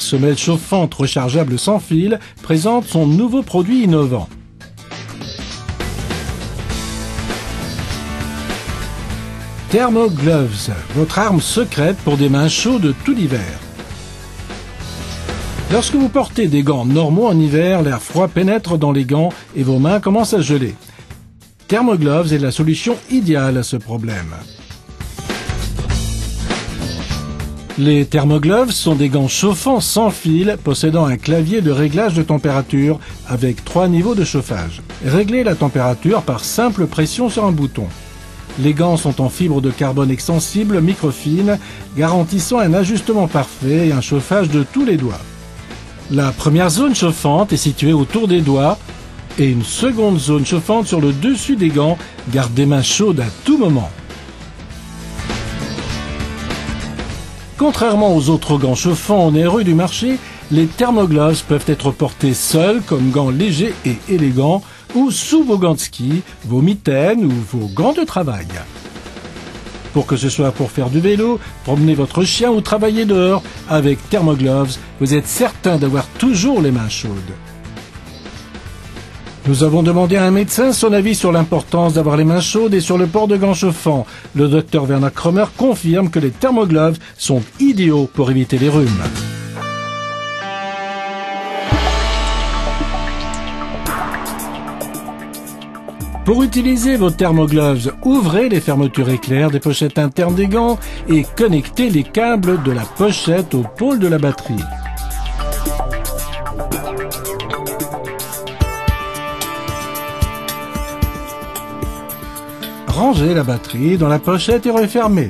semelle chauffante rechargeable sans fil présente son nouveau produit innovant. Thermogloves, votre arme secrète pour des mains chaudes de tout l'hiver. Lorsque vous portez des gants normaux en hiver, l'air froid pénètre dans les gants et vos mains commencent à geler. Thermogloves est la solution idéale à ce problème. Les Thermogloves sont des gants chauffants sans fil possédant un clavier de réglage de température avec 3 niveaux de chauffage. Réglez la température par simple pression sur un bouton. Les gants sont en fibre de carbone extensible microfine, garantissant un ajustement parfait et un chauffage de tous les doigts. La première zone chauffante est située autour des doigts et une seconde zone chauffante sur le dessus des gants garde des mains chaudes à tout moment. Contrairement aux autres gants chauffants onéreux du marché, les Thermogloves peuvent être portés seuls comme gants légers et élégants ou sous vos gants de ski, vos mitaines ou vos gants de travail. Pour que ce soit pour faire du vélo, promener votre chien ou travailler dehors, avec Thermogloves, vous êtes certain d'avoir toujours les mains chaudes. Nous avons demandé à un médecin son avis sur l'importance d'avoir les mains chaudes et sur le port de gants chauffants. Le Dr Werner Kromer confirme que les Thermogloves sont idéaux pour éviter les rhumes. Pour utiliser vos Thermogloves, ouvrez les fermetures éclair des pochettes internes des gants et connectez les câbles de la pochette au pôle de la batterie. Rangez la batterie dans la pochette et refermez.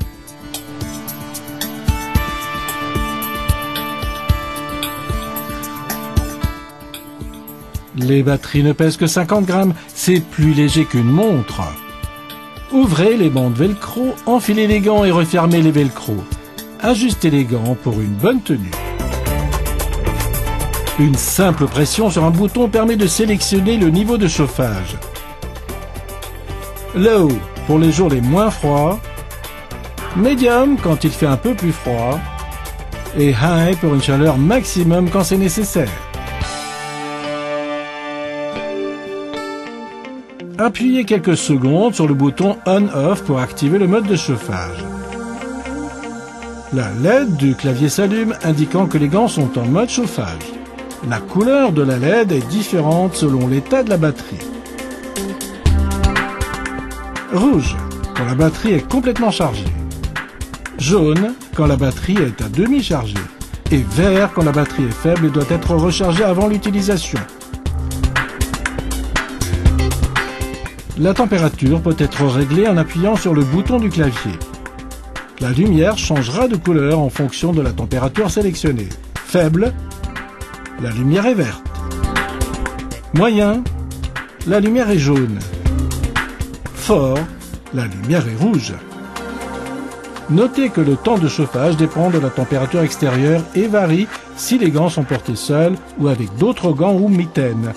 Les batteries ne pèsent que 50 grammes, c'est plus léger qu'une montre. Ouvrez les bandes velcro, enfilez les gants et refermez les velcro. Ajustez les gants pour une bonne tenue. Une simple pression sur un bouton permet de sélectionner le niveau de chauffage. Low pour les jours les moins froids, Medium quand il fait un peu plus froid, et High pour une chaleur maximum quand c'est nécessaire. Appuyez quelques secondes sur le bouton On-Off pour activer le mode de chauffage. La LED du clavier s'allume, indiquant que les gants sont en mode chauffage. La couleur de la LED est différente selon l'état de la batterie. Rouge, quand la batterie est complètement chargée. Jaune, quand la batterie est à demi chargée. Et vert, quand la batterie est faible et doit être rechargée avant l'utilisation. La température peut être réglée en appuyant sur le bouton du clavier. La lumière changera de couleur en fonction de la température sélectionnée. Faible, la lumière est verte. Moyen, la lumière est jaune. Fort, la lumière est rouge. Notez que le temps de chauffage dépend de la température extérieure et varie si les gants sont portés seuls ou avec d'autres gants ou mitaines.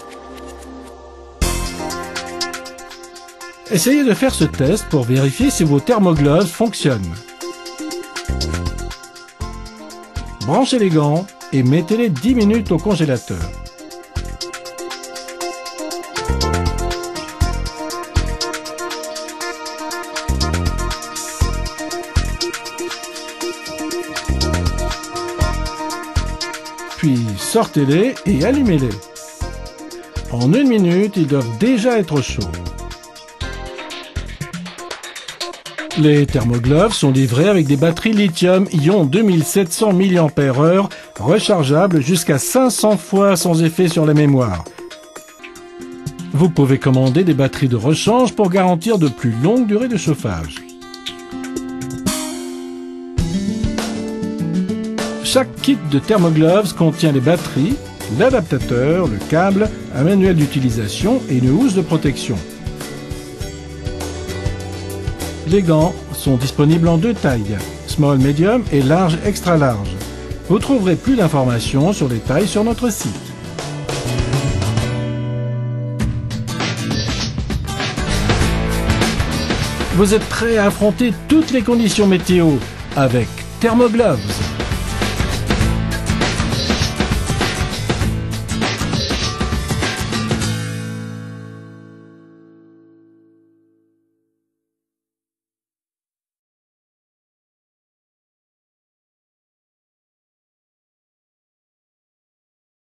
Essayez de faire ce test pour vérifier si vos Thermogloves fonctionnent. Branchez les gants et mettez-les 10 minutes au congélateur. Puis sortez-les et allumez-les. En 1 minute, ils doivent déjà être chauds. Les Thermogloves sont livrés avec des batteries lithium-ion 2700 mAh rechargeables jusqu'à 500 fois sans effet sur la mémoire. Vous pouvez commander des batteries de rechange pour garantir de plus longues durées de chauffage. Chaque kit de Thermogloves contient les batteries, l'adaptateur, le câble, un manuel d'utilisation et une housse de protection. Les gants sont disponibles en 2 tailles, small medium et large extra large. Vous trouverez plus d'informations sur les tailles sur notre site. Vous êtes prêts à affronter toutes les conditions météo avec Thermogloves.